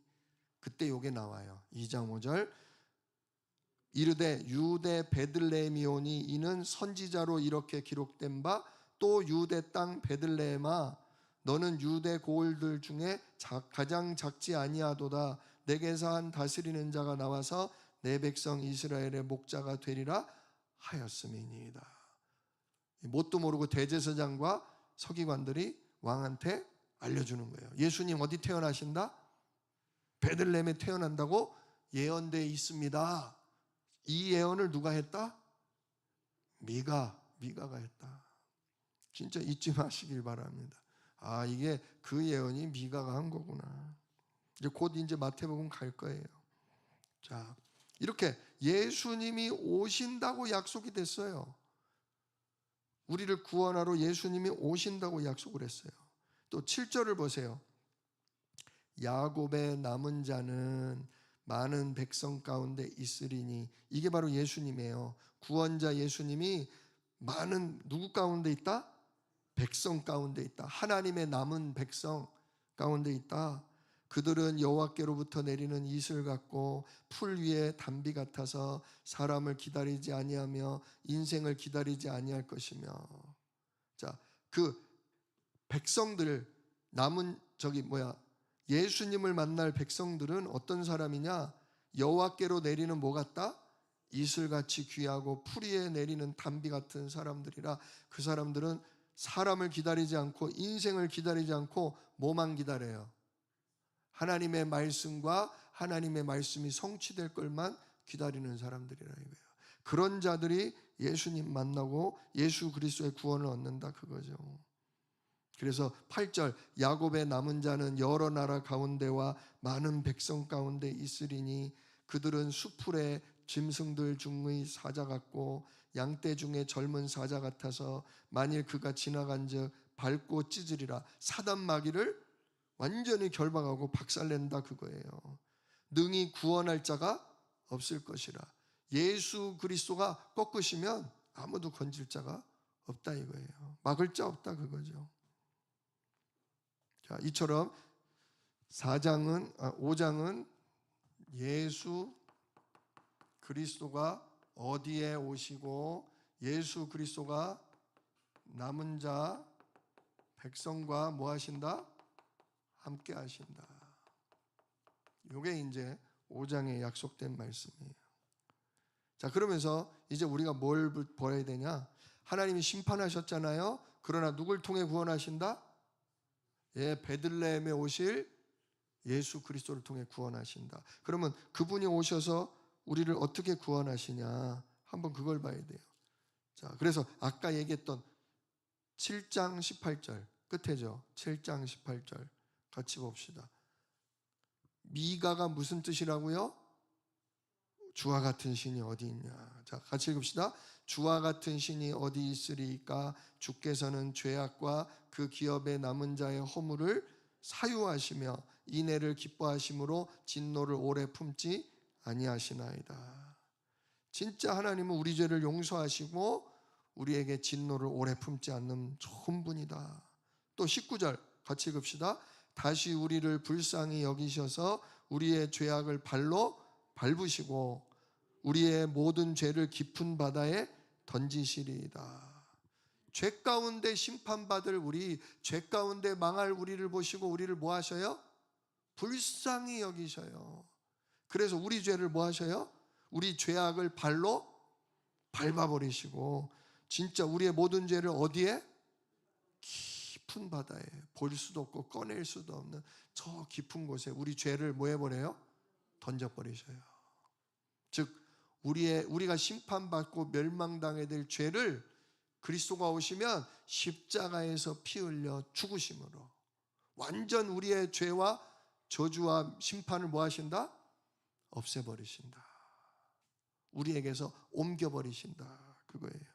그때 요게 나와요. 2장 5절 이르되 유대 베들레헴이오니 이는 선지자로 이렇게 기록된 바 또 유대 땅 베들레헴아 너는 유대 고을들 중에 가장 작지 아니하도다. 내게서 한 다스리는 자가 나와서 내 백성 이스라엘의 목자가 되리라 하였음이니이다. 뭣도 모르고 대제사장과 서기관들이 왕한테 알려주는 거예요. 예수님 어디 태어나신다? 베들레헴에 태어난다고 예언되어 있습니다. 이 예언을 누가 했다? 미가가 했다. 진짜 잊지 마시길 바랍니다. 이게 그 예언이 미가가 한 거구나. 곧 마태복음 갈 거예요. 자, 이렇게 예수님이 오신다고 약속이 됐어요. 우리를 구원하러 예수님이 오신다고 약속을 했어요. 또 7절을 보세요. 야곱의 남은 자는 많은 백성 가운데 있으리니, 이게 바로 예수님이에요. 구원자 예수님이 많은 누구 가운데 있다? 백성 가운데 있다. 하나님의 남은 백성 가운데 있다. 그들은 여호와께로부터 내리는 이슬 같고 풀 위에 담비 같아서 사람을 기다리지 아니하며 인생을 기다리지 아니할 것이며. 자, 그 백성들 남은 예수님을 만날 백성들은 어떤 사람이냐? 여호와께로 내리는 뭐 같다? 이슬같이 귀하고 풀 위에 내리는 담비 같은 사람들이라. 그 사람들은 사람을 기다리지 않고 인생을 기다리지 않고 뭐만 기다려요? 하나님의 말씀과 하나님의 말씀이 성취될 걸만 기다리는 사람들이라 이거예요. 그런 자들이 예수님 만나고 예수 그리스도의 구원을 얻는다 그거죠. 그래서 8절 야곱의 남은 자는 여러 나라 가운데와 많은 백성 가운데 있으리니 그들은 수풀의 짐승들 중의 사자 같고 양떼 중에 젊은 사자 같아서 만일 그가 지나간즉 밟고 찢으리라. 사단 마귀를 완전히 결박하고 박살낸다 그거예요. 능히 구원할 자가 없을 것이라. 예수 그리스도가 꺾으시면 아무도 건질 자가 없다 이거예요. 막을 자 없다 그거죠. 자, 이처럼 5장은 예수 그리스도가 어디에 오시고 예수 그리스도가 남은 자 백성과 뭐 하신다? 함께 하신다. 이게 이제 5장에 약속된 말씀이에요. 자, 그러면서 이제 우리가 뭘 보아야 되냐? 하나님이 심판하셨잖아요. 그러나 누굴 통해 구원하신다? 베들레헴에 오실 예수 그리스도를 통해 구원하신다. 그러면 그분이 오셔서 우리를 어떻게 구원하시냐? 한번 그걸 봐야 돼요. 자, 그래서 아까 얘기했던 7장 18절 끝에죠. 7장 18절 같이 봅시다. 미가가 무슨 뜻이라고요? 주와 같은 신이 어디 있냐. 자, 같이 읽읍시다. 주와 같은 신이 어디 있으리까? 주께서는 죄악과 그 기업의 남은 자의 허물을 사유하시며 인애를 기뻐하심으로 진노를 오래 품지 아니하시나이다. 진짜 하나님은 우리 죄를 용서하시고 우리에게 진노를 오래 품지 않는 좋은 분이다. 또 19절 같이 읽읍시다. 다시 우리를 불쌍히 여기셔서 우리의 죄악을 발로 밟으시고 우리의 모든 죄를 깊은 바다에 던지시리이다. 죄 가운데 심판받을 우리, 죄 가운데 망할 우리를 보시고 우리를 뭐 하셔요? 불쌍히 여기셔요. 그래서 우리 죄를 뭐 하셔요? 우리 죄악을 발로 밟아버리시고 진짜 우리의 모든 죄를 어디에? 깊은 바다에, 볼 수도 없고 꺼낼 수도 없는 저 깊은 곳에 우리 죄를 뭐 해버려요? 던져버리셔요. 즉 우리가 심판받고 멸망당해야 될 죄를 그리스도가 오시면 십자가에서 피 흘려 죽으심으로 완전 우리의 죄와 저주와 심판을 뭐 하신다? 없애버리신다. 우리에게서 옮겨버리신다. 그거예요.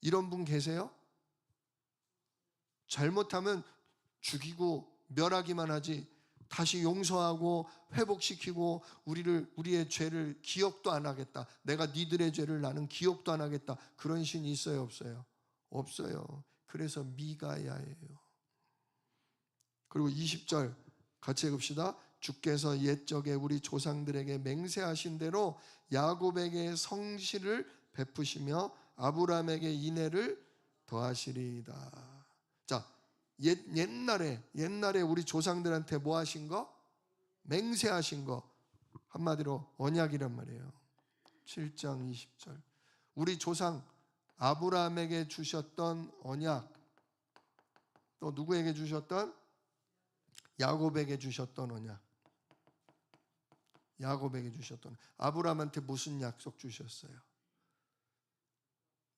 이런 분 계세요? 잘못하면 죽이고 멸하기만 하지 다시 용서하고 회복시키고 우리의 죄를 기억도 안 하겠다. 내가 니들의 죄를 나는 기억도 안 하겠다. 그런 신이 있어요, 없어요? 없어요. 그래서 미가야예요. 그리고 20절 같이 읽읍시다. 주께서 옛적에 우리 조상들에게 맹세하신 대로 야곱에게 성실을 베푸시며 아브라함에게 인애를 더하시리이다. 자, 옛날에 우리 조상들한테 뭐 하신 거? 맹세하신 거. 한마디로 언약이란 말이에요. 7장 20절. 우리 조상 아브라함에게 주셨던 언약, 또 누구에게 주셨던? 야곱에게 주셨던 언약. 야곱에게 주셨던, 아브라함한테 무슨 약속 주셨어요?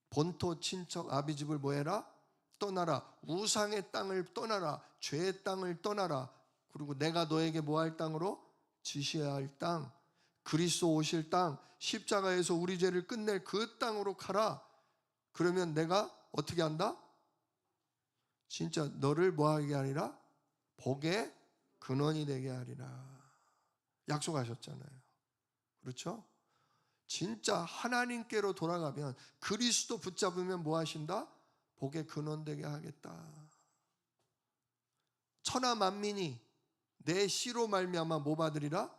본토 친척 아비집을 뭐 해라? 떠나라. 우상의 땅을 떠나라. 죄의 땅을 떠나라. 그리고 내가 너에게 뭐 할 땅으로? 지시해야 할 땅, 그리스도 오실 땅, 십자가에서 우리 죄를 끝낼 그 땅으로 가라. 그러면 내가 어떻게 한다? 진짜 너를 뭐 하게 하리라? 복의 근원이 되게 하리라. 약속하셨잖아요. 그렇죠? 진짜 하나님께로 돌아가면, 그리스도 붙잡으면 뭐 하신다? 복의 근원 되게 하겠다. 천하 만민이 내 씨로 말미암아 뭐 받으리라?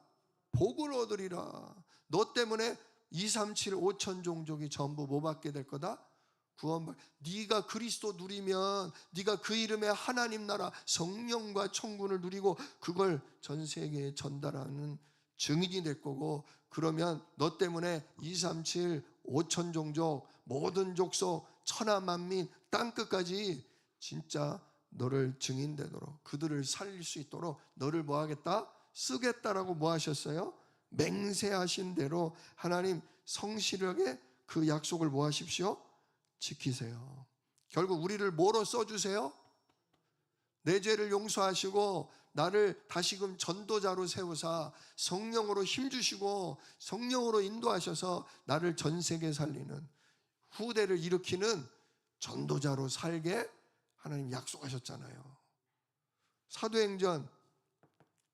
복을 얻으리라. 너 때문에 2, 3, 7, 5천 종족이 전부 뭐 받게 될 거다? 구원받. 네가 그리스도 누리면 네가 그 이름에 하나님 나라 성령과 천군을 누리고 그걸 전 세계에 전달하는 증인이 될 거고, 그러면 너 때문에 2, 3, 7, 5천 종족 모든 족속 천하 만민 땅끝까지 진짜 너를 증인되도록, 그들을 살릴 수 있도록 너를 뭐 하겠다? 쓰겠다라고 뭐 하셨어요? 맹세하신 대로 하나님 성실하게 그 약속을 뭐 하십시오? 지키세요. 결국 우리를 뭐로 써주세요? 내 죄를 용서하시고 나를 다시금 전도자로 세우사 성령으로 힘주시고 성령으로 인도하셔서 나를 전 세계에 살리는, 후대를 일으키는 전도자로 살게 하나님 약속하셨잖아요. 사도행전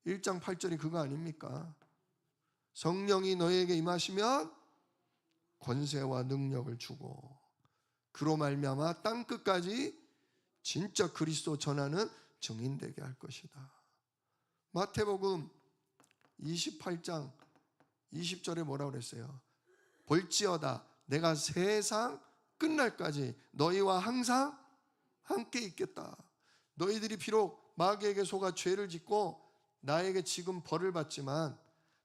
1장 8절이 그거 아닙니까? 성령이 너희에게 임하시면 권세와 능력을 주고 그로 말미암아 땅끝까지 진짜 그리스도 전하는 증인되게 할 것이다. 마태복음 28장 20절에 뭐라고 그랬어요? 볼지어다 내가 세상 끝날까지 너희와 항상 함께 있겠다. 너희들이 비록 마귀에게 속아 죄를 짓고 나에게 지금 벌을 받지만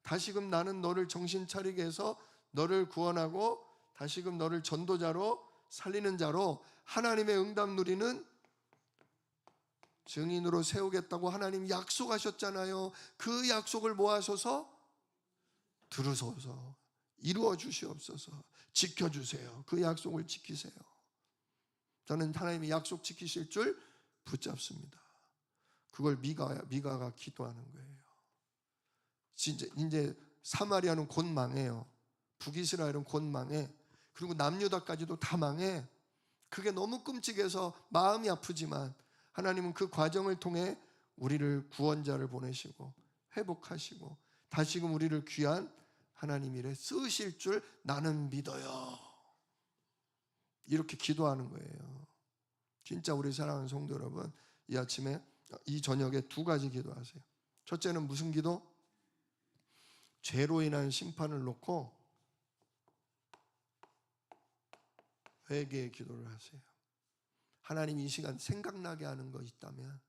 다시금 나는 너를 정신 차리게 해서 너를 구원하고 다시금 너를 전도자로 살리는 자로 하나님의 응답 누리는 증인으로 세우겠다고 하나님 약속하셨잖아요. 그 약속을 모아서서 들으소서, 이루어 주시옵소서, 지켜주세요. 그 약속을 지키세요. 저는 하나님이 약속 지키실 줄 붙잡습니다. 그걸 미가가 기도하는 거예요. 진짜 이제 사마리아는 곧 망해요. 북이스라엘은 곧 망해. 그리고 남유다까지도 다 망해. 그게 너무 끔찍해서 마음이 아프지만 하나님은 그 과정을 통해 우리를 구원자를 보내시고 회복하시고 다시금 우리를 귀한 하나님 일에 쓰실 줄 나는 믿어요. 이렇게 기도하는 거예요. 진짜 우리 사랑하는 성도 여러분, 이 아침에 이 저녁에 두 가지 기도하세요. 첫째는 무슨 기도? 죄로 인한 심판을 놓고 회개의 기도를 하세요. 하나님 이 시간 생각나게 하는 거 있다면,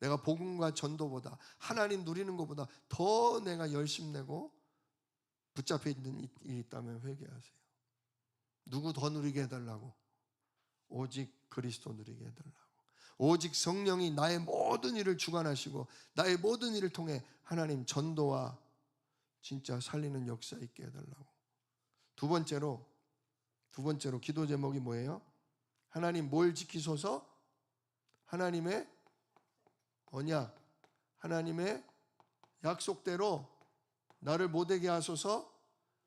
내가 복음과 전도보다 하나님 누리는 것보다 더 내가 열심내고 붙잡혀 있는 일이 있다면 회개하세요. 누구 더 누리게 해달라고? 오직 그리스도 누리게 해달라고. 오직 성령이 나의 모든 일을 주관하시고 나의 모든 일을 통해 하나님 전도와 진짜 살리는 역사 있게 해달라고. 두 번째로 기도 제목이 뭐예요? 하나님 뭘 지키소서? 하나님의 언약, 하나님의 약속대로 나를 못되게 하소서.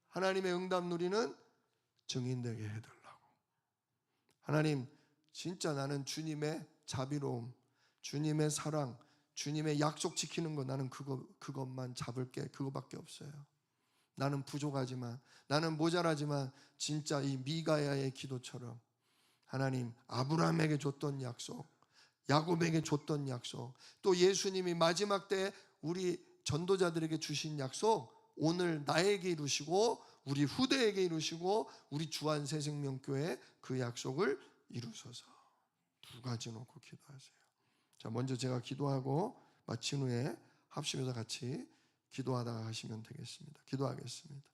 하나님의 응답 누리는 증인 되게 해달라고. 하나님 진짜 나는 주님의 자비로움, 주님의 사랑, 주님의 약속 지키는 거, 나는 그것만 잡을게. 그거밖에 없어요. 나는 부족하지만, 나는 모자라지만 진짜 이 미가야의 기도처럼 하나님 아브라함에게 줬던 약속, 야곱에게 줬던 약속, 또 예수님이 마지막 때 우리 전도자들에게 주신 약속, 오늘 나에게 이루시고 우리 후대에게 이루시고 우리 주한 새생명교회 그 약속을 이루소서. 두 가지 놓고 기도하세요. 자, 먼저 제가 기도하고 마친 후에 합심해서 같이 기도하다가 하시면 되겠습니다. 기도하겠습니다.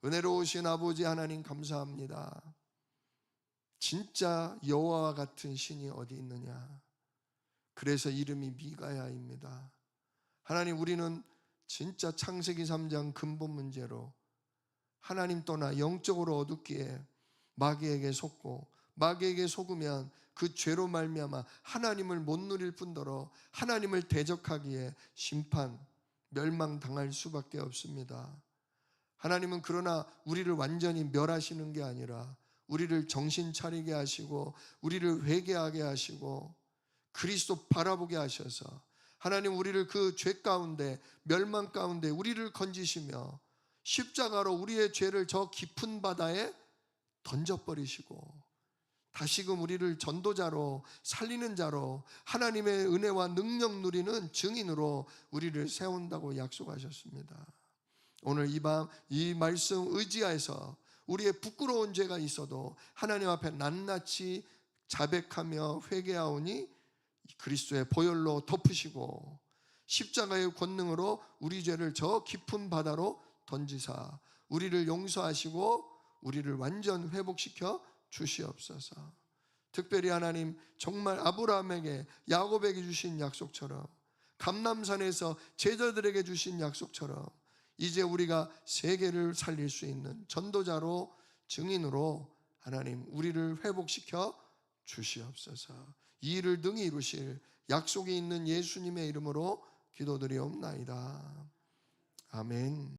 은혜로우신 아버지 하나님 감사합니다. 진짜 여호와와 같은 신이 어디 있느냐. 그래서 이름이 미가야입니다. 하나님, 우리는 진짜 창세기 3장 근본 문제로 하나님 떠나 영적으로 어둡기에 마귀에게 속고, 마귀에게 속으면 그 죄로 말미암아 하나님을 못 누릴 뿐더러 하나님을 대적하기에 심판, 멸망당할 수밖에 없습니다. 하나님은 그러나 우리를 완전히 멸하시는 게 아니라 우리를 정신 차리게 하시고 우리를 회개하게 하시고 그리스도 바라보게 하셔서 하나님 우리를 그 죄 가운데, 멸망 가운데 우리를 건지시며 십자가로 우리의 죄를 저 깊은 바다에 던져버리시고 다시금 우리를 전도자로, 살리는 자로, 하나님의 은혜와 능력 누리는 증인으로 우리를 세운다고 약속하셨습니다. 오늘 이 밤 이 말씀 의지하여서 우리의 부끄러운 죄가 있어도 하나님 앞에 낱낱이 자백하며 회개하오니 그리스도의 보혈로 덮으시고 십자가의 권능으로 우리 죄를 저 깊은 바다로 던지사 우리를 용서하시고 우리를 완전 회복시켜 주시옵소서. 특별히 하나님 정말 아브라함에게, 야곱에게 주신 약속처럼, 감람산에서 제자들에게 주신 약속처럼 이제 우리가 세계를 살릴 수 있는 전도자로, 증인으로 하나님 우리를 회복시켜 주시옵소서. 이 일을 능히 이루실 약속이 있는 예수님의 이름으로 기도드리옵나이다. 아멘.